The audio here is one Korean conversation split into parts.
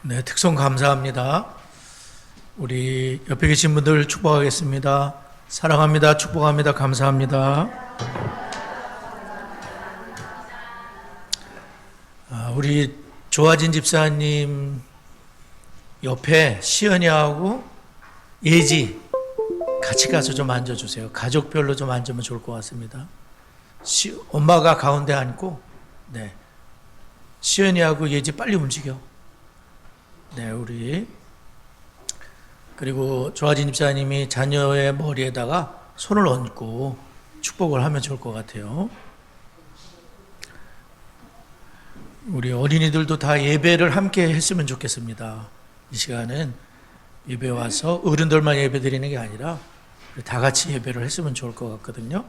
네, 특송 감사합니다. 우리 옆에 계신 분들 축복하겠습니다. 사랑합니다. 축복합니다. 감사합니다. 우리 조아진 집사님 옆에 시연이하고 예지 같이 가서 좀 앉아주세요. 가족별로 좀 앉으면 좋을 것 같습니다. 엄마가 가운데 앉고, 네, 시연이하고 예지 빨리 움직여. 네, 우리 그리고 조아진 집사님이 자녀의 머리에다가 손을 얹고 축복을 하면 좋을 것 같아요. 우리 어린이들도 다 예배를 함께 했으면 좋겠습니다. 이 시간은 예배 와서 어른들만 예배 드리는 게 아니라 다 같이 예배를 했으면 좋을 것 같거든요.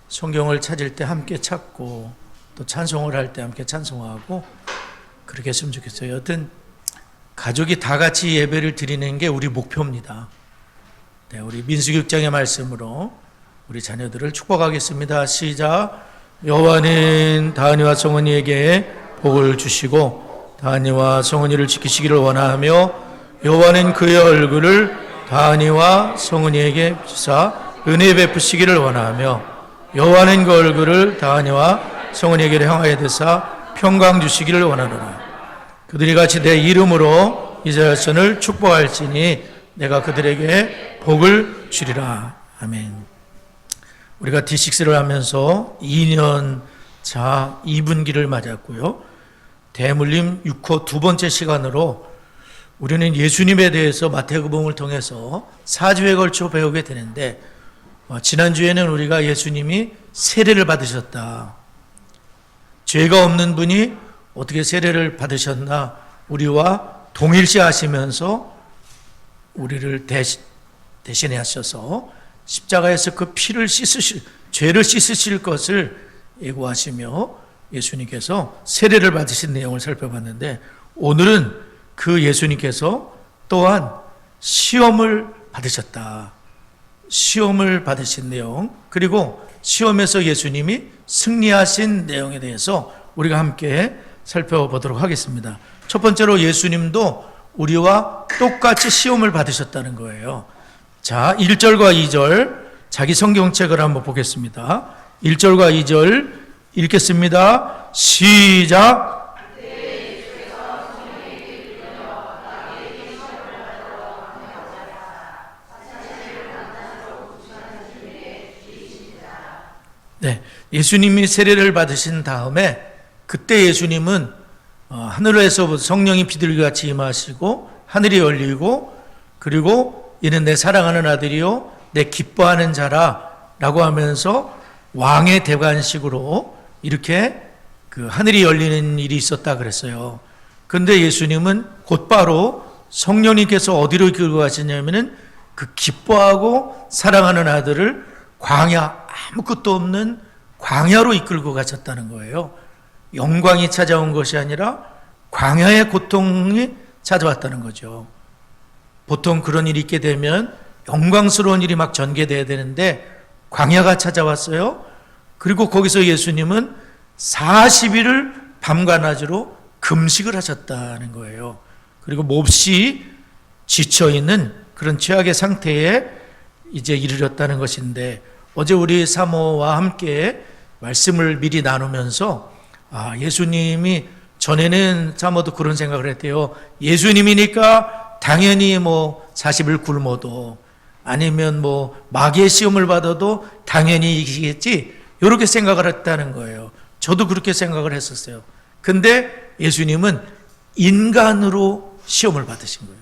성경을 찾을 때 함께 찾고 또 찬송을 할 때 함께 찬송하고 그렇게 했으면 좋겠어요. 여튼 가족이 다 같이 예배를 드리는 게 우리 목표입니다. 네, 우리 민수기육장의 말씀으로 우리 자녀들을 축복하겠습니다. 시작. 여호와는 다은이와 성은이에게 복을 주시고 다은이와 성은이를 지키시기를 원하며 여호와는 그의 얼굴을 다은이와 성은이에게 주사 은혜 베푸시기를 원하며 여호와는 그 얼굴을 다은이와 성은이에게 향하여 대사 평강 주시기를 원하노라. 그들이 같이 내 이름으로 이 자손을 축복할지니 내가 그들에게 복을 주리라. 아멘. 우리가 D6를 하면서 2년 차 2분기를 맞았고요. 대물림 6호 두 번째 시간으로 우리는 예수님에 대해서 마태복음을 통해서 4주에 걸쳐 배우게 되는데 지난주에는 우리가 예수님이 세례를 받으셨다. 죄가 없는 분이 어떻게 세례를 받으셨나 우리와 동일시하시면서 우리를 대신해 하셔서 십자가에서 그 피를 죄를 씻으실 것을 예고하시며 예수님께서 세례를 받으신 내용을 살펴봤는데 오늘은 그 예수님께서 또한 시험을 받으셨다. 시험을 받으신 내용 그리고 시험에서 예수님이 승리하신 내용에 대해서 우리가 함께 살펴보도록 하겠습니다. 첫 번째로 예수님도 우리와 똑같이 시험을 받으셨다는 거예요. 자, 1절과 2절 자기 성경책을 한번 보겠습니다. 1절과 2절 읽겠습니다. 시작. 네, 예수님이 세례를 받으신 다음에 그때 예수님은 하늘에서 성령이 비둘기같이 임하시고 하늘이 열리고 그리고 이는 내 사랑하는 아들이요 내 기뻐하는 자라 라고 하면서 왕의 대관식으로 이렇게 그 하늘이 열리는 일이 있었다 그랬어요. 그런데 예수님은 곧바로 성령님께서 어디로 이끌고 가시냐면은 그 기뻐하고 사랑하는 아들을 광야 아무것도 없는 광야로 이끌고 가셨다는 거예요. 영광이 찾아온 것이 아니라 광야의 고통이 찾아왔다는 거죠. 보통 그런 일이 있게 되면 영광스러운 일이 막 전개돼야 되는데 광야가 찾아왔어요. 그리고 거기서 예수님은 40일을 밤과 낮으로 금식을 하셨다는 거예요. 그리고 몹시 지쳐있는 그런 최악의 상태에 이제 이르렀다는 것인데 어제 우리 사모와 함께 말씀을 미리 나누면서 예수님이 전에는 사모도 그런 생각을 했대요. 예수님이니까 당연히 40일 굶어도 아니면 마귀의 시험을 받아도 당연히 이기겠지 이렇게 생각을 했다는 거예요. 저도 그렇게 생각을 했었어요. 근데 예수님은 인간으로 시험을 받으신 거예요.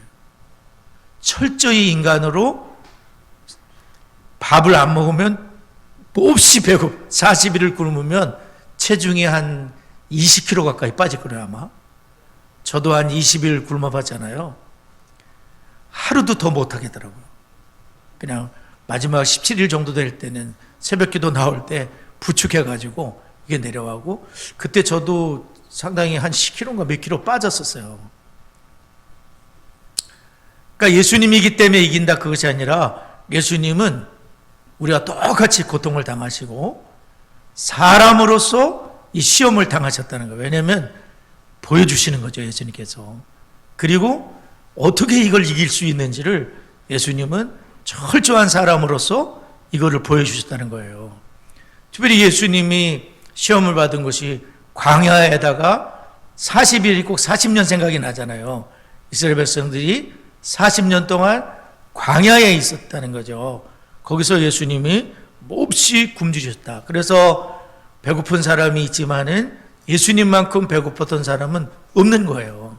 철저히 인간으로 밥을 안 먹으면 몹시 배고 40일을 굶으면 체중이 한 20kg 가까이 빠질 거예요 아마. 저도 한 20일 굶어봤잖아요. 하루도 더 못하겠더라고요. 그냥 마지막 17일 정도 될 때는 새벽기도 나올 때 부축해가지고 이게 내려가고 그때 저도 상당히 한 10kg인가 몇 킬로 빠졌었어요. 그러니까 예수님이기 때문에 이긴다 그것이 아니라 예수님은 우리가 똑같이 고통을 당하시고 사람으로서 이 시험을 당하셨다는 거예요. 왜냐하면 보여주시는 거죠, 예수님께서. 그리고 어떻게 이걸 이길 수 있는지를 예수님은 철저한 사람으로서 이거를 보여주셨다는 거예요. 특별히 예수님이 시험을 받은 것이 광야에다가 40일이 꼭 40년 생각이 나잖아요. 이스라엘 백성들이 40년 동안 광야에 있었다는 거죠. 거기서 예수님이 몹시 굶주셨다. 그래서 배고픈 사람이 있지만은 예수님만큼 배고팠던 사람은 없는 거예요.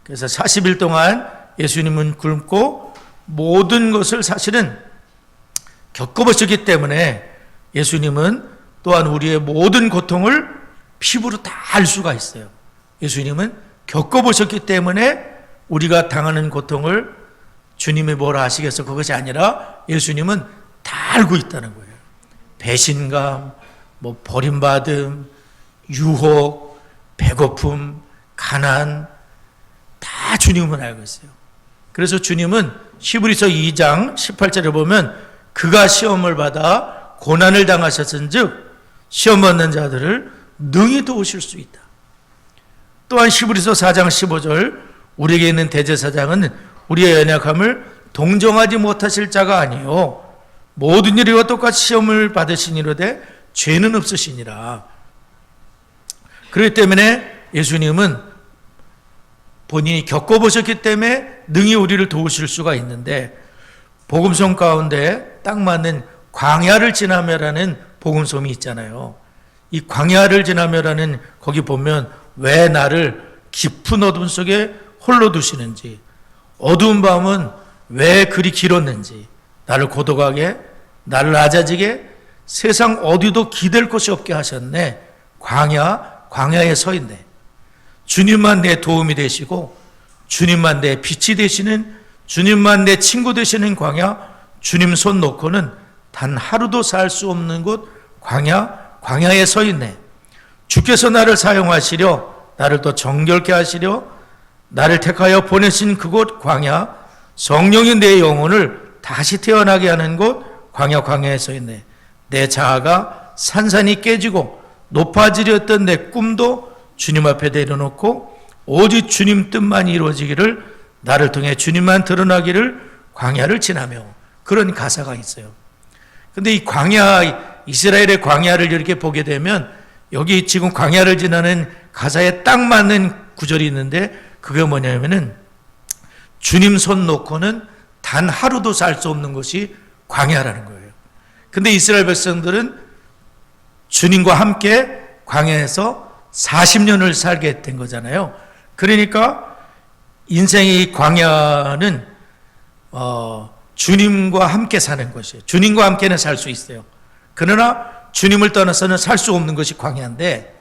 그래서 40일 동안 예수님은 굶고 모든 것을 사실은 겪어보셨기 때문에 예수님은 또한 우리의 모든 고통을 피부로 다 알 수가 있어요. 예수님은 겪어보셨기 때문에 우리가 당하는 고통을 주님이 뭐라 하시겠어? 그것이 아니라 예수님은 다 알고 있다는 거예요. 배신감, 버림받음, 유혹, 배고픔, 가난, 다 주님은 알고 있어요. 그래서 주님은 히브리서 2장 18절에 보면 그가 시험을 받아 고난을 당하셨은즉 시험 받는 자들을 능히 도우실 수 있다. 또한 히브리서 4장 15절 우리에게 있는 대제사장은 우리의 연약함을 동정하지 못하실 자가 아니요 모든 일과 똑같이 시험을 받으시니로되 죄는 없으시니라. 그렇기 때문에 예수님은 본인이 겪어보셨기 때문에 능히 우리를 도우실 수가 있는데 복음성 가운데 딱 맞는 광야를 지나며라는 복음성이 있잖아요. 이 광야를 지나며라는 거기 보면 왜 나를 깊은 어둠 속에 홀로 두시는지, 어두운 밤은 왜 그리 길었는지, 나를 고독하게, 나를 낮아지게 세상 어디도 기댈 곳이 없게 하셨네. 광야에 서 있네. 주님만 내 도움이 되시고 주님만 내 빛이 되시는, 주님만 내 친구 되시는 광야, 주님 손 놓고는 단 하루도 살 수 없는 곳 광야에 서 있네. 주께서 나를 사용하시려, 나를 더 정결케 하시려 나를 택하여 보내신 그곳 광야, 성령이 내 영혼을 다시 태어나게 하는 곳 광야에 서 있네. 내 자아가 산산이 깨지고 높아지려 했던 내 꿈도 주님 앞에 내려놓고 오직 주님 뜻만 이루어지기를, 나를 통해 주님만 드러나기를 광야를 지나며, 그런 가사가 있어요. 근데 이 광야, 이스라엘의 광야를 이렇게 보게 되면 여기 지금 광야를 지나는 가사에 딱 맞는 구절이 있는데 그게 뭐냐면은 주님 손 놓고는 단 하루도 살 수 없는 것이 광야라는 거예요. 근데 이스라엘 백성들은 주님과 함께 광야에서 40년을 살게 된 거잖아요. 그러니까 인생의 광야는 주님과 함께 사는 것이에요. 주님과 함께는 살 수 있어요. 그러나 주님을 떠나서는 살 수 없는 것이 광야인데,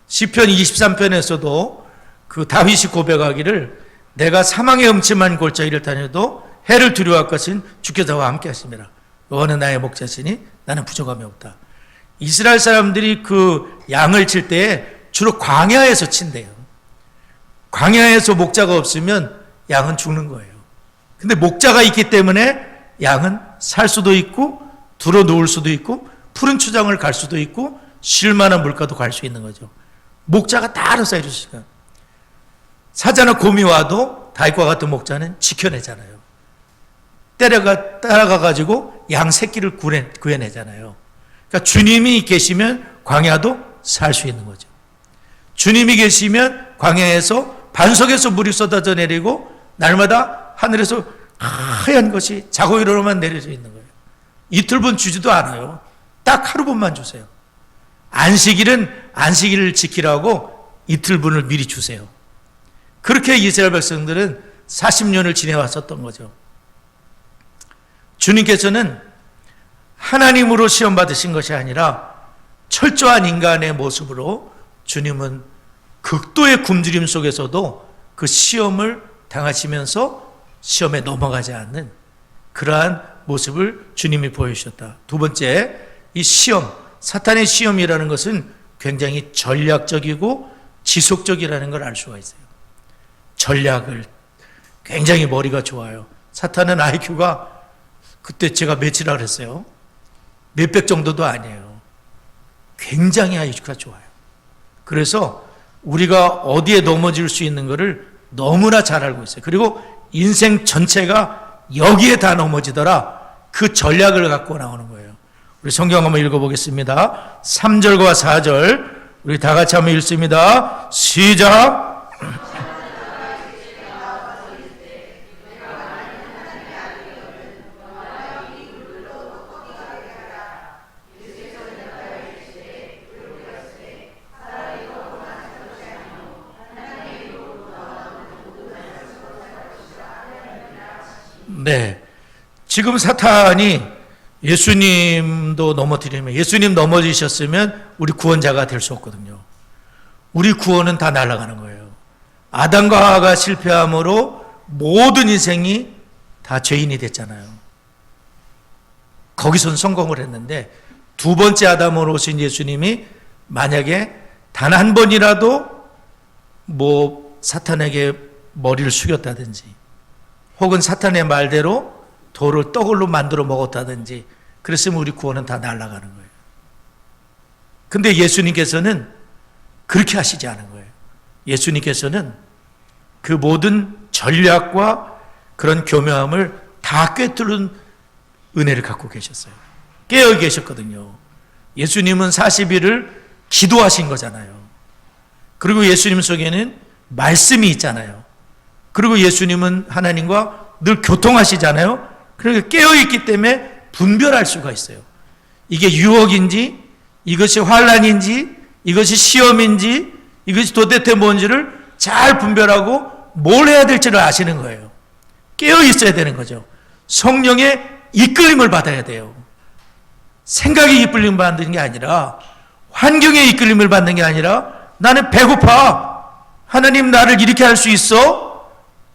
시편 23편에서도 그 다윗이 고백하기를 내가 사망의 음침한 골짜기를 다녀도 해를 두려워할 것은 주께서 나와 함께 하십니다. 여호와는 나의 목자시니 나는 부족함이 없다. 이스라엘 사람들이 그 양을 칠 때에 주로 광야에서 친대요. 광야에서 목자가 없으면 양은 죽는 거예요. 근데 목자가 있기 때문에 양은 살 수도 있고 들어 놓을 수도 있고 푸른 초장을 갈 수도 있고 쉴 만한 물가도 갈 수 있는 거죠. 목자가 다 알아서 해주시니까. 사자나 곰이 와도 다윗과 같은 목자는 지켜내잖아요. 따라가가지고 양 새끼를 구해내잖아요. 그러니까 주님이 계시면 광야도 살 수 있는 거죠. 주님이 계시면 광야에서 반석에서 물이 쏟아져 내리고 날마다 하늘에서 하얀 것이 자고 일어나만 내려져 있는 거예요. 이틀분 주지도 않아요. 딱 하루분만 주세요. 안식일을 지키라고 이틀분을 미리 주세요. 그렇게 이스라엘 백성들은 40년을 지내왔었던 거죠. 주님께서는 하나님으로 시험 받으신 것이 아니라 철저한 인간의 모습으로 주님은 극도의 굶주림 속에서도 그 시험을 당하시면서 시험에 넘어가지 않는 그러한 모습을 주님이 보여주셨다. 두 번째, 이 시험, 사탄의 시험이라는 것은 굉장히 전략적이고 지속적이라는 걸 알 수가 있어요. 전략을, 굉장히 머리가 좋아요. 사탄은 IQ가 그때 제가 몇이라 그랬어요? 몇백 정도도 아니에요. 굉장히 IQ가 좋아요. 그래서 우리가 어디에 넘어질 수 있는 것을 너무나 잘 알고 있어요. 그리고 인생 전체가 여기에 다 넘어지더라. 그 전략을 갖고 나오는 거예요. 우리 성경 한번 읽어보겠습니다. 3절과 4절 우리 다 같이 한번 읽습니다. 시작. 네, 지금 사탄이 예수님도 넘어뜨리면, 예수님 넘어지셨으면 우리 구원자가 될 수 없거든요. 우리 구원은 다 날아가는 거예요. 아담과 하와가 실패함으로 모든 인생이 다 죄인이 됐잖아요. 거기선 성공을 했는데 두 번째 아담으로 오신 예수님이 만약에 단 한 번이라도 사탄에게 머리를 숙였다든지 혹은 사탄의 말대로 돌을 떡으로 만들어 먹었다든지 그랬으면 우리 구원은 다 날아가는 거예요. 근데 예수님께서는 그렇게 하시지 않은 거예요. 예수님께서는 그 모든 전략과 그런 교묘함을 다 꿰뚫은 은혜를 갖고 계셨어요. 깨어 계셨거든요. 예수님은 40일을 기도하신 거잖아요. 그리고 예수님 속에는 말씀이 있잖아요. 그리고 예수님은 하나님과 늘 교통하시잖아요. 그러니까 깨어있기 때문에 분별할 수가 있어요. 이게 유혹인지, 이것이 환난인지, 이것이 시험인지, 이것이 도대체 뭔지를 잘 분별하고 뭘 해야 될지를 아시는 거예요. 깨어있어야 되는 거죠. 성령의 이끌림을 받아야 돼요. 생각의 이끌림을 받는 게 아니라, 환경의 이끌림을 받는 게 아니라, 나는 배고파. 하나님 나를 이렇게 할 수 있어?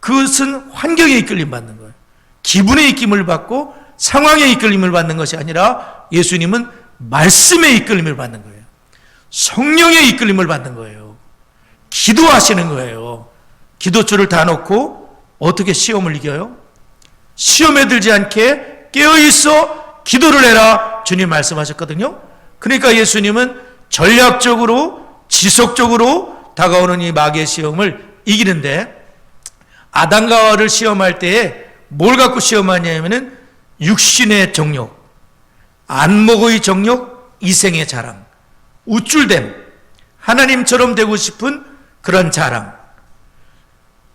그것은 환경의 이끌림 받는 거예요. 기분의 이끌림을 받고 상황의 이끌림을 받는 것이 아니라 예수님은 말씀의 이끌림을 받는 거예요. 성령의 이끌림을 받는 거예요. 기도하시는 거예요. 기도줄을 다 놓고 어떻게 시험을 이겨요? 시험에 들지 않게 깨어있어 기도를 해라. 주님 말씀하셨거든요. 그러니까 예수님은 전략적으로 지속적으로 다가오는 이 마귀의 시험을 이기는데 아담과 하와를 시험할 때에 뭘 갖고 시험하냐면은 육신의 정욕, 안목의 정욕, 이생의 자랑, 우쭐됨, 하나님처럼 되고 싶은 그런 자랑,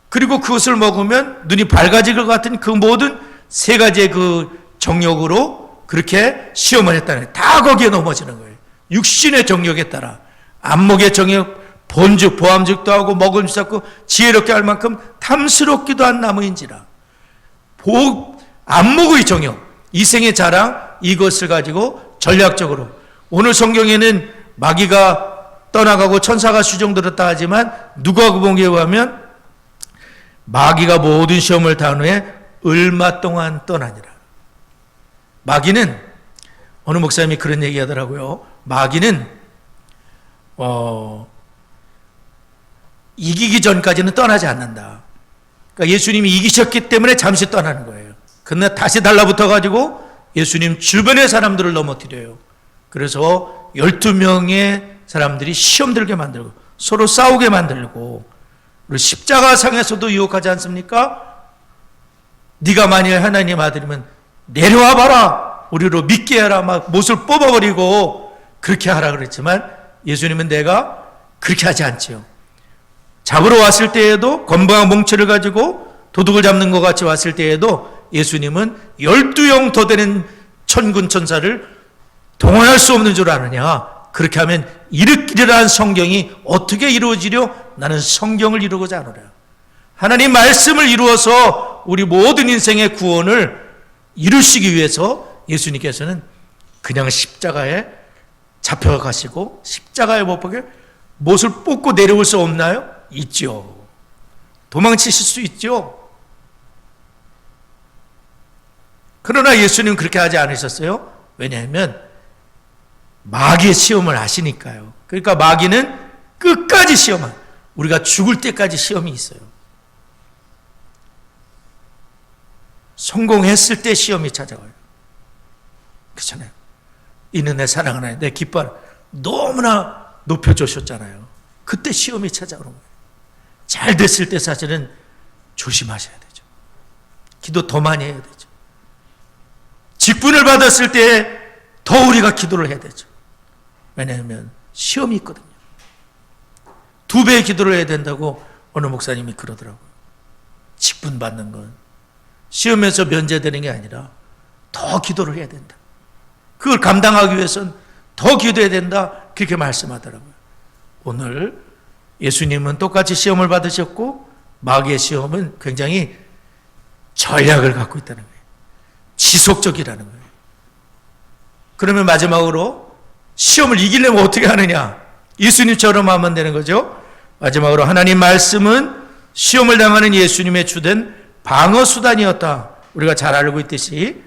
그리고 그것을 먹으면 눈이 밝아질 것 같은 그 모든 세 가지의 그 정욕으로 그렇게 시험을 했다는 거예요. 다 거기에 넘어지는 거예요. 육신의 정욕에 따라 안목의 정욕, 본즉 보암직도 하고 먹음직도 지혜롭게 할 만큼 탐스럽기도 한 나무인지라. 안목의 정욕, 이생의 자랑, 이것을 가지고 전략적으로 오늘 성경에는 마귀가 떠나가고 천사가 수종들었다 하지만 누가복음에 의하면 마귀가 모든 시험을 다 한 후에 얼마 동안 떠나니라. 마귀는 어느 목사님이 그런 얘기 하더라고요. 마귀는 이기기 전까지는 떠나지 않는다. 그러니까 예수님이 이기셨기 때문에 잠시 떠나는 거예요. 그러나 다시 달라붙어가지고 예수님 주변의 사람들을 넘어뜨려요. 그래서 12명의 사람들이 시험 들게 만들고 서로 싸우게 만들고, 그리고 십자가상에서도 유혹하지 않습니까? 네가 만일 하나님 아들이면 내려와 봐라, 우리로 믿게 해라, 막 못을 뽑아버리고 그렇게 하라 그랬지만 예수님은 내가 그렇게 하지 않지요. 잡으러 왔을 때에도 건방한 몽치를 가지고 도둑을 잡는 것 같이 왔을 때에도 예수님은 12영 더 되는 천군 천사를 동원할 수 없는 줄 아느냐. 그렇게 하면 이르기란 성경이 어떻게 이루어지려? 나는 성경을 이루고자 하노라. 하나님 말씀을 이루어서 우리 모든 인생의 구원을 이루시기 위해서 예수님께서는 그냥 십자가에 잡혀가시고 십자가에 못 박혀 못을 뽑고 내려올 수 없나요? 있죠. 도망치실 수 있죠. 그러나 예수님은 그렇게 하지 않으셨어요. 왜냐하면 마귀의 시험을 아시니까요. 그러니까 마귀는 끝까지 시험한, 우리가 죽을 때까지 시험이 있어요. 성공했을 때 시험이 찾아와요. 그렇잖아요. 이는 내 사랑하는 내 기뻐하는, 너무나 높여주셨잖아요. 그때 시험이 찾아오는 거예요. 잘 됐을 때 사실은 조심하셔야 되죠. 기도 더 많이 해야 되죠. 직분을 받았을 때 더 우리가 기도를 해야 되죠. 왜냐하면 시험이 있거든요. 2배의 기도를 해야 된다고 어느 목사님이 그러더라고요. 직분 받는 건 시험에서 면제되는 게 아니라 더 기도를 해야 된다. 그걸 감당하기 위해서는 더 기도해야 된다. 그렇게 말씀하더라고요. 오늘 예수님은 똑같이 시험을 받으셨고 마귀의 시험은 굉장히 전략을 갖고 있다는 거예요. 지속적이라는 거예요. 그러면 마지막으로 시험을 이기려면 어떻게 하느냐? 예수님처럼 하면 되는 거죠. 마지막으로 하나님 말씀은 시험을 당하는 예수님의 주된 방어 수단이었다. 우리가 잘 알고 있듯이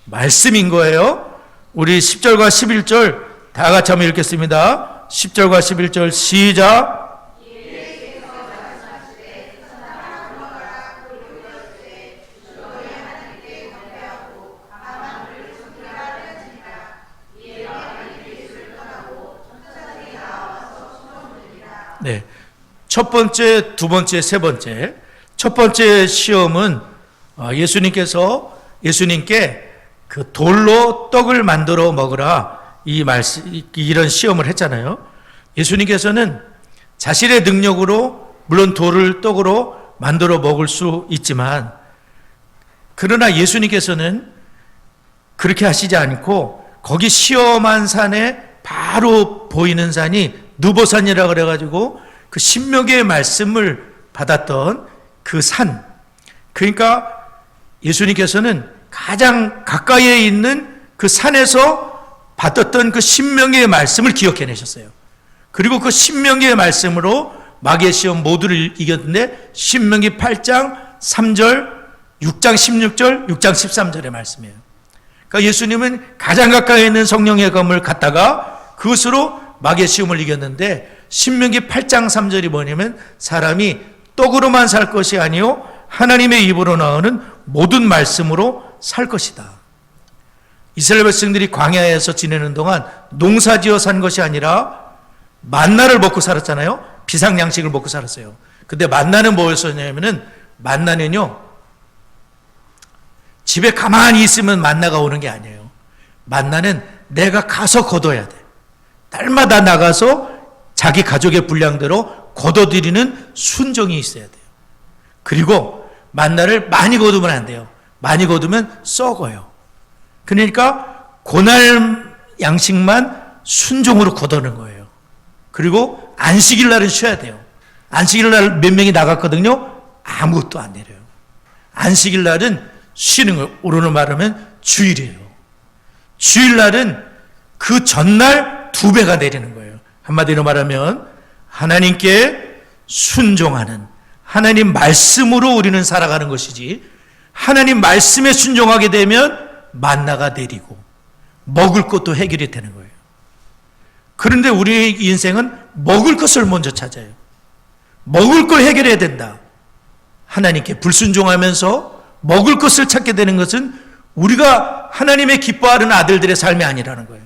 말씀인 거예요. 우리 10절과 11절 다 같이 한번 읽겠습니다. 10절과 11절 시작. 네. 첫 번째, 두 번째, 세 번째. 첫 번째 시험은 예수님께 그 돌로 떡을 만들어 먹으라 이런 시험을 했잖아요. 예수님께서는 자신의 능력으로 물론 돌을 떡으로 만들어 먹을 수 있지만 그러나 예수님께서는 그렇게 하시지 않고 거기 시험한 산에 바로 보이는 산이 느보산이라고 그래가지고 그 신명기의 말씀을 받았던 그 산. 그러니까 예수님께서는 가장 가까이에 있는 그 산에서 받았던 그 신명기의 말씀을 기억해내셨어요. 그리고 그 신명기의 말씀으로 마귀의 시험 모두를 이겼는데 신명기 8장 3절, 6장 16절, 6장 13절의 말씀이에요. 그러니까 예수님은 가장 가까이 있는 성령의 검을 갖다가 그것으로 마귀의 시험을 이겼는데 신명기 8장 3절이 뭐냐면 사람이 떡으로만 살 것이 아니요 하나님의 입으로 나오는 모든 말씀으로 살 것이다. 이스라엘 백성들이 광야에서 지내는 동안 농사지어 산 것이 아니라 만나를 먹고 살았잖아요. 비상양식을 먹고 살았어요. 근데 만나는 뭐였었냐면은 만나는요 집에 가만히 있으면 만나가 오는 게 아니에요. 만나는 내가 가서 거둬야 돼. 날마다 나가서 자기 가족의 분량대로 거둬들이는 순종이 있어야 돼요. 그리고 만나를 많이 거두면 안 돼요. 많이 거두면 썩어요. 그러니까 고날 양식만 순종으로 거두는 거예요. 그리고 안식일 날은 쉬어야 돼요. 안식일 날 몇 명이 나갔거든요. 아무것도 안 내려요. 안식일 날은 쉬는 거예요. 오늘로 말하면 주일이에요. 주일 날은 그 전날 2배가 내리는 거예요. 한마디로 말하면 하나님께 순종하는 하나님 말씀으로 우리는 살아가는 것이지 하나님 말씀에 순종하게 되면 만나가 내리고 먹을 것도 해결이 되는 거예요. 그런데 우리의 인생은 먹을 것을 먼저 찾아요. 먹을 걸 해결해야 된다. 하나님께 불순종하면서 먹을 것을 찾게 되는 것은 우리가 하나님의 기뻐하는 아들들의 삶이 아니라는 거예요.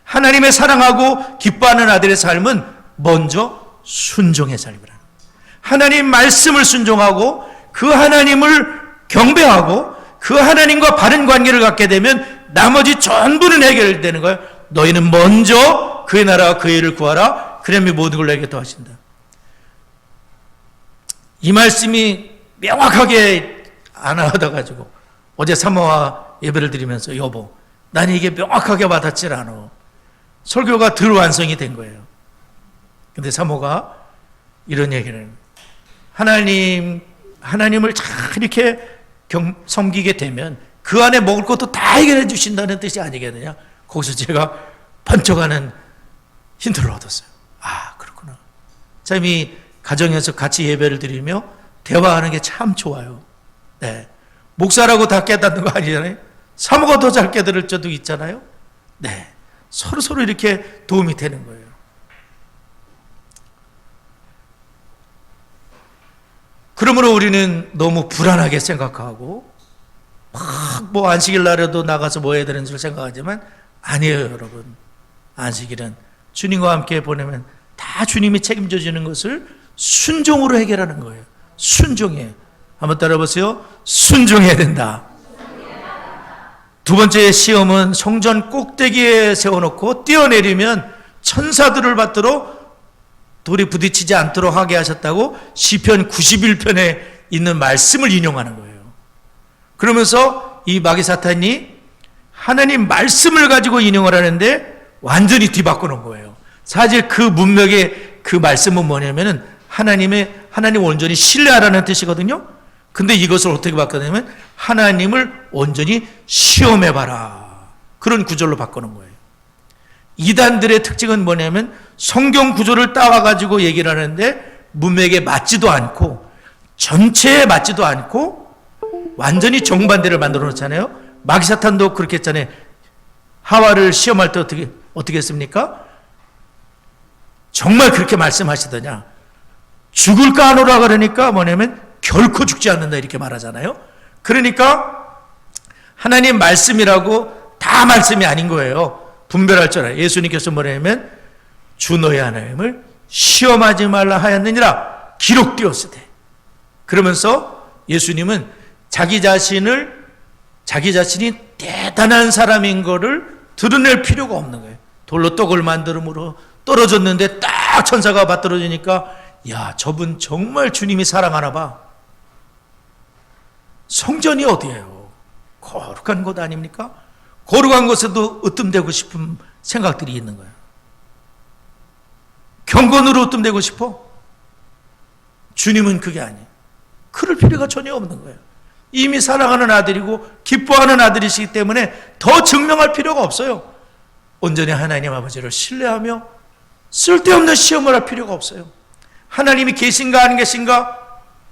하나님의 사랑하고 기뻐하는 아들의 삶은 먼저 순종의 삶이라는 거예요. 하나님 말씀을 순종하고 그 하나님을 경배하고 그 하나님과 바른 관계를 갖게 되면 나머지 전부는 해결되는 거예요. 너희는 먼저 그의 나라와 그의 일을 구하라. 그러면 모든 걸 내게 더하신다. 이 말씀이 명확하게 안 와닿아가지고 어제 사모와 예배를 드리면서 여보 난 이게 명확하게 와닿질 않아. 설교가 덜 완성이 된 거예요. 근데 사모가 이런 얘기를 하나님을 잘 이렇게 섬기게 되면 그 안에 먹을 것도 다 해결해 주신다는 뜻이 아니겠느냐. 거기서 제가 번쩍하는 힌트를 얻었어요. 아 그렇구나. 참 이 가정에서 같이 예배를 드리며 대화하는 게 참 좋아요. 네. 목사라고 다 깨닫는 거 아니잖아요. 사모가 더 잘 깨달을 때도 있잖아요. 네. 서로 이렇게 도움이 되는 거예요. 그러므로 우리는 너무 불안하게 생각하고 막 안식일 날에도 나가서 뭐 해야 되는 줄 생각하지만 아니에요, 여러분. 안식일은 주님과 함께 보내면 다 주님이 책임져 주는 것을 순종으로 해결하는 거예요. 순종해. 한번 따라해보세요. 순종해야 된다. 두 번째 시험은 성전 꼭대기에 세워놓고 뛰어내리면 천사들을 받들어 돌이 부딪히지 않도록 하게 하셨다고 시편 91편에 있는 말씀을 인용하는 거예요. 그러면서 이 마귀 사탄이 하나님 말씀을 가지고 인용을 하는데 완전히 뒤바꿔 놓은 거예요. 사실 그 문맥의 그 말씀은 뭐냐면은 하나님 온전히 신뢰하라는 뜻이거든요. 근데 이것을 어떻게 바꿔냐면 하나님을 온전히 시험해봐라. 그런 구절로 바꿔놓은 거예요. 이단들의 특징은 뭐냐면 성경 구조를 따와가지고 얘기를 하는데 문맥에 맞지도 않고 전체에 맞지도 않고 완전히 정반대를 만들어 놓잖아요. 마귀사탄도 그렇게 했잖아요. 하와를 시험할 때 어떻게 했습니까? 정말 그렇게 말씀하시더냐. 죽을까 하노라 그러니까 뭐냐면 결코 죽지 않는다 이렇게 말하잖아요. 그러니까 하나님 말씀이라고 다 말씀이 아닌 거예요. 분별할 줄 알아요. 예수님께서 뭐냐면 주 너의 하나님을 시험하지 말라 하였느니라 기록되었으되. 그러면서 예수님은 자기 자신이 대단한 사람인 거를 드러낼 필요가 없는 거예요. 돌로 떡을 만들므로 떨어졌는데 딱 천사가 받들어지니까 야, 저분 정말 주님이 사랑하나 봐. 성전이 어디예요? 거룩한 곳 아닙니까? 거룩한 곳에도 으뜸되고 싶은 생각들이 있는 거예요. 경건으로 으뜸되고 싶어? 주님은 그게 아니에요. 그럴 필요가 전혀 없는 거예요. 이미 사랑하는 아들이고 기뻐하는 아들이시기 때문에 더 증명할 필요가 없어요. 온전히 하나님 아버지를 신뢰하며 쓸데없는 시험을 할 필요가 없어요. 하나님이 계신가 안 계신가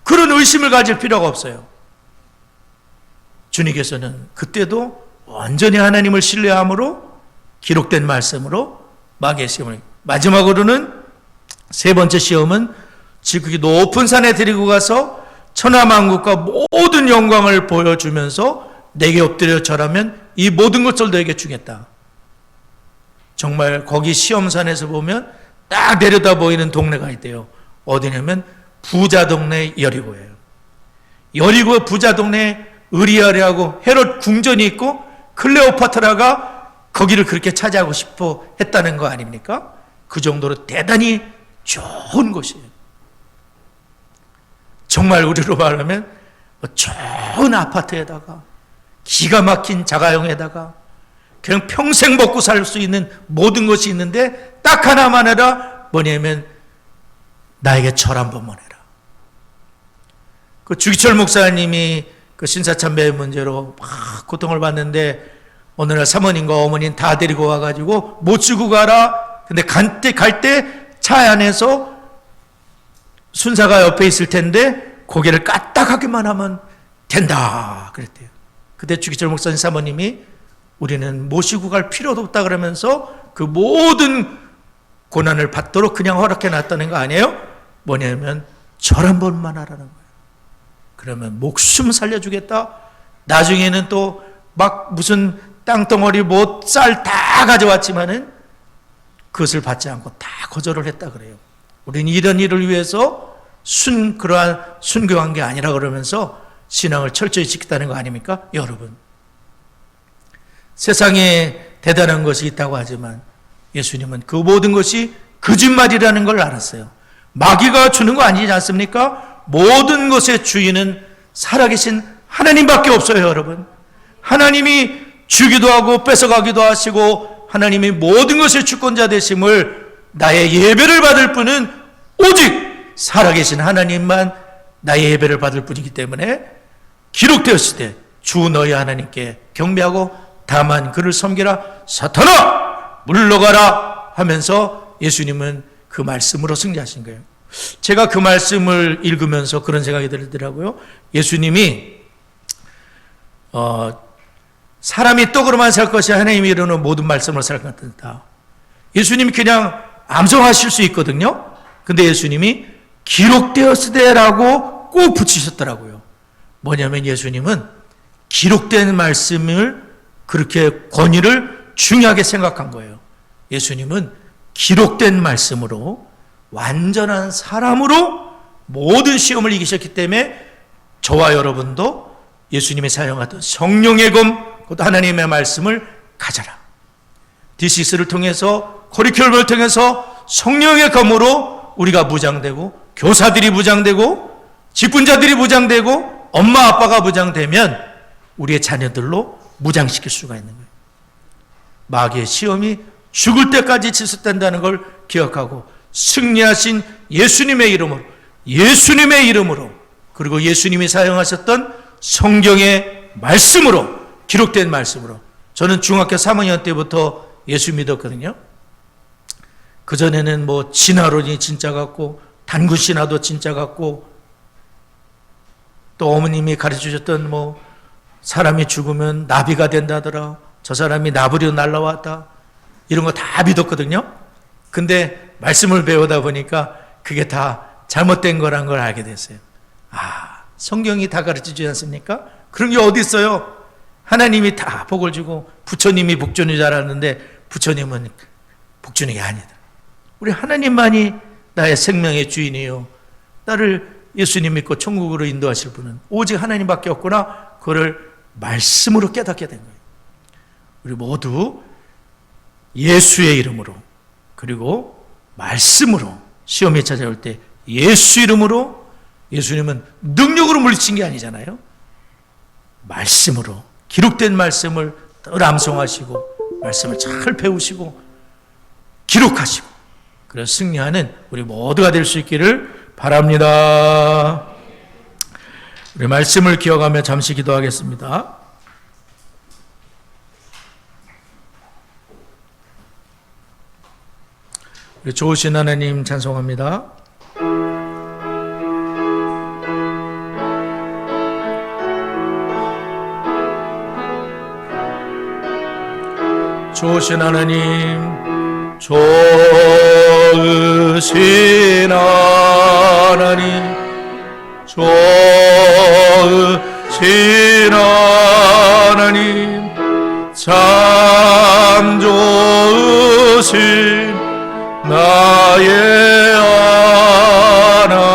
그런 의심을 가질 필요가 없어요. 주님께서는 그때도 완전히 하나님을 신뢰함으로 기록된 말씀으로 마귀의 시험을, 마지막으로는 세 번째 시험은 지극히 높은 산에 데리고 가서 천하만국과 모든 영광을 보여주면서 내게 엎드려 절하면 이 모든 것을 너에게 주겠다. 정말 거기 시험산에서 보면 딱 내려다 보이는 동네가 있대요. 어디냐면 부자 동네 여리고예요. 여리고 부자 동네에 의리아리하고 헤롯 궁전이 있고 클레오파트라가 거기를 그렇게 차지하고 싶어 했다는 거 아닙니까? 그 정도로 대단히 좋은 곳이에요. 정말 우리로 말하면 좋은 아파트에다가 기가 막힌 자가용에다가 그냥 평생 먹고 살 수 있는 모든 것이 있는데 딱 하나만 해라. 뭐냐면 나에게 절 한 번만 해라. 그 주기철 목사님이 그 신사참배 문제로 막 고통을 받는데 어느 날 사모님과 어머니는 다 데리고 와가지고 못 주고 가라. 근데 갈 때 차 안에서 순사가 옆에 있을 텐데 고개를 까딱하기만 하면 된다 그랬대요. 그때 주기철 목사님 사모님이 우리는 모시고 갈 필요도 없다 그러면서 그 모든 고난을 받도록 그냥 허락해 놨다는 거 아니에요? 뭐냐면 절 한 번만 하라는 거예요. 그러면 목숨 살려주겠다. 나중에는 또 막 무슨 땅덩어리 못 쌀 다 가져왔지만은 그것을 받지 않고 다 거절을 했다 그래요. 우리는 이런 일을 위해서 그러한 순교한 게 아니라 그러면서 신앙을 철저히 지켰다는 거 아닙니까? 여러분, 세상에 대단한 것이 있다고 하지만 예수님은 그 모든 것이 거짓말이라는 걸 알았어요. 마귀가 주는 거 아니지 않습니까? 모든 것의 주인은 살아계신 하나님밖에 없어요, 여러분. 하나님이 주기도 하고 뺏어가기도 하시고 하나님이 모든 것의 주권자 되심을 나의 예배를 받을 분은 오직 살아계신 하나님만 나의 예배를 받을 분이기 때문에 기록되었을 때 주 너희 하나님께 경배하고 다만 그를 섬기라. 사탄아 물러가라 하면서 예수님은 그 말씀으로 승리하신 거예요. 제가 그 말씀을 읽으면서 그런 생각이 들더라고요. 예수님이 사람이 떡으로만 살 것이 하나님이 이루는 모든 말씀으로 살 것이다. 예수님이 그냥 암송하실 수 있거든요. 근데 예수님이 기록되었으되라고 꼭 붙이셨더라고요. 뭐냐면 예수님은 기록된 말씀을 그렇게 권위를 중요하게 생각한 거예요. 예수님은 기록된 말씀으로 완전한 사람으로 모든 시험을 이기셨기 때문에 저와 여러분도 예수님이 사용하던 성령의 검, 곧 하나님의 말씀을 가져라. D6를 통해서, 커리큘럼을 통해서 성령의 검으로 우리가 무장되고, 교사들이 무장되고, 직분자들이 무장되고, 엄마 아빠가 무장되면 우리의 자녀들로 무장시킬 수가 있는 거예요. 마귀의 시험이 죽을 때까지 지속된다는 걸 기억하고, 승리하신 예수님의 이름으로, 그리고 예수님이 사용하셨던 성경의 말씀으로, 기록된 말씀으로. 저는 중학교 3학년 때부터 예수 믿었거든요. 그전에는 뭐 진화론이 진짜 같고, 단군 신화도 진짜 같고, 또 어머님이 가르쳐주셨던 뭐 사람이 죽으면 나비가 된다더라, 저 사람이 나부리로 날라왔다, 이런 거 다 믿었거든요. 근데 말씀을 배우다 보니까 그게 다 잘못된 거란 걸 알게 됐어요. 아, 성경이 다 가르쳐주지 않습니까? 그런 게 어디 있어요? 하나님이 다 복을 주고, 부처님이 복주는 줄 알았는데 부처님은 복주는 게 아니다. 우리 하나님만이 나의 생명의 주인이요, 나를 예수님 믿고 천국으로 인도하실 분은 오직 하나님밖에 없구나, 그거를 말씀으로 깨닫게 된 거예요. 우리 모두 예수의 이름으로, 그리고 말씀으로 시험이 찾아올 때 예수 이름으로, 예수님은 능력으로 물리친 게 아니잖아요. 말씀으로, 기록된 말씀을 늘 암송하시고, 말씀을 잘 배우시고 기록하시고, 그래서 승리하는 우리 모두가 될 수 있기를 바랍니다. 우리 말씀을 기억하며 잠시 기도하겠습니다. 우리 좋으신 하나님 찬송합니다. 좋으신 하나님, 좋으신 하나님, 좋으신 하나님, 참 좋으신 나의 하나님,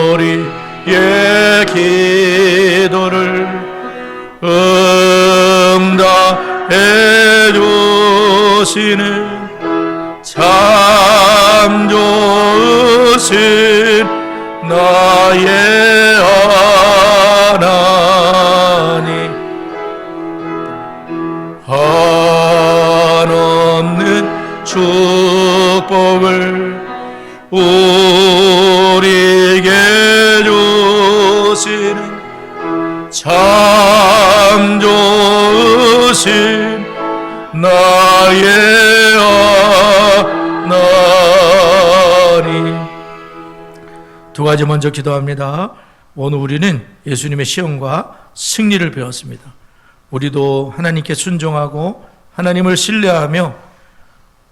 우리의 기도를 응답해 주시는 참 좋으신 나의 하나님, 한없는 축복을 우리에게 주시는 참 좋으신 나의 하나님. 두 가지 먼저 기도합니다. 오늘 우리는 예수님의 시험과 승리를 배웠습니다. 우리도 하나님께 순종하고 하나님을 신뢰하며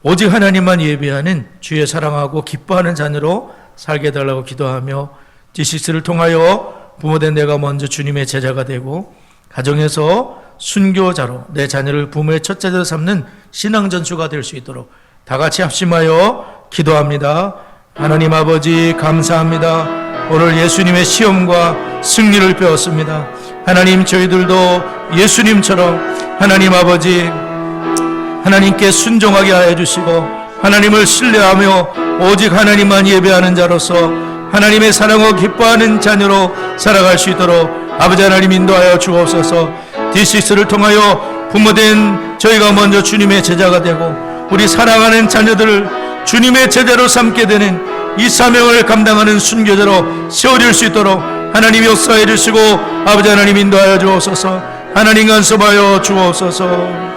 오직 하나님만 예배하는 주의 사랑하고 기뻐하는 자녀로 살게 해달라고 기도하며, D6를 통하여 부모된 내가 먼저 주님의 제자가 되고, 가정에서 순교자로 내 자녀를 부모의 첫 제자로 삼는 신앙전수가 될 수 있도록 다 같이 합심하여 기도합니다. 하나님 아버지, 감사합니다. 오늘 예수님의 시험과 승리를 배웠습니다. 하나님, 저희들도 예수님처럼 하나님 아버지, 하나님께 순종하게 하여 주시고, 하나님을 신뢰하며 오직 하나님만 예배하는 자로서 하나님의 사랑을 기뻐하는 자녀로 살아갈 수 있도록 아버지 하나님 인도하여 주옵소서. D6를 통하여 부모된 저희가 먼저 주님의 제자가 되고, 우리 사랑하는 자녀들을 주님의 제자로 삼게 되는 이 사명을 감당하는 순교자로 세워질 수 있도록 하나님이 역사해 주시고 아버지 하나님 인도하여 주옵소서. 하나님 간섭하여 주옵소서.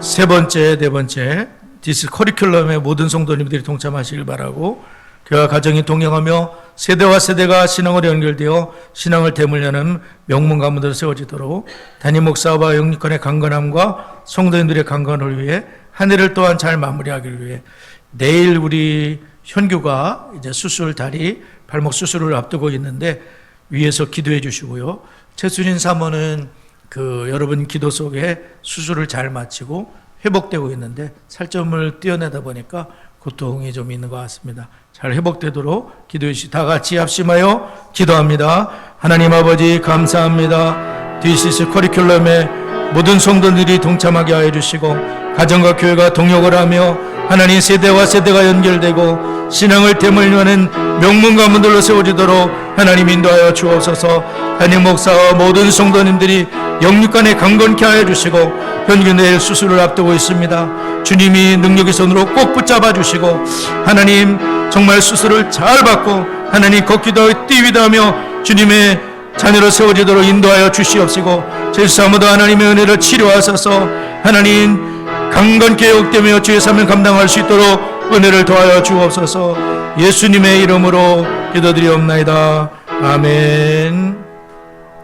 세 번째, 네 번째, 디스 커리큘럼에 모든 성도님들이 동참하시길 바라고, 교회와 가정이 동행하며 세대와 세대가 신앙으로 연결되어 신앙을 대물려는 명문 가문으로 세워지도록 담임 목사와 영육간의 강건함과 성도인들의 강건을 위해 한 해를 또한 잘 마무리하기를 위해, 내일 우리 현규가 이제 수술, 다리 발목 수술을 앞두고 있는데 위에서 기도해 주시고요. 최순인 사모는 여러분 기도 속에 수술을 잘 마치고 회복되고 있는데 살점을 떼어내다 보니까 고통이 좀 있는 것 같습니다. 잘 회복되도록 기도해 주시. 다 같이 합심하여 기도합니다. 하나님 아버지 감사합니다. DCC 커리큘럼에 모든 성도들이 동참하게 하여 주시고 가정과 교회가 동역을 하며 하나님 세대와 세대가 연결되고 신앙을 대물림하는 명문 가문들로 세워지도록 하나님 인도하여 주옵소서. 담임 목사와 모든 성도님들이 영육간에 강건케 하여 주시고 현기 내일 수술을 앞두고 있습니다. 주님이 능력의 손으로 꼭 붙잡아 주시고 하나님 정말 수술을 잘 받고 하나님 걷기도 뛰기도 하며 주님의 자녀로 세워지도록 인도하여 주시옵시고 제수사모도 하나님의 은혜를 치료하소서. 하나님 강건케 욕되며 주의 사명 감당할 수 있도록 은혜를 더하여 주옵소서. 예수님의 이름으로 기도드리옵나이다. 아멘.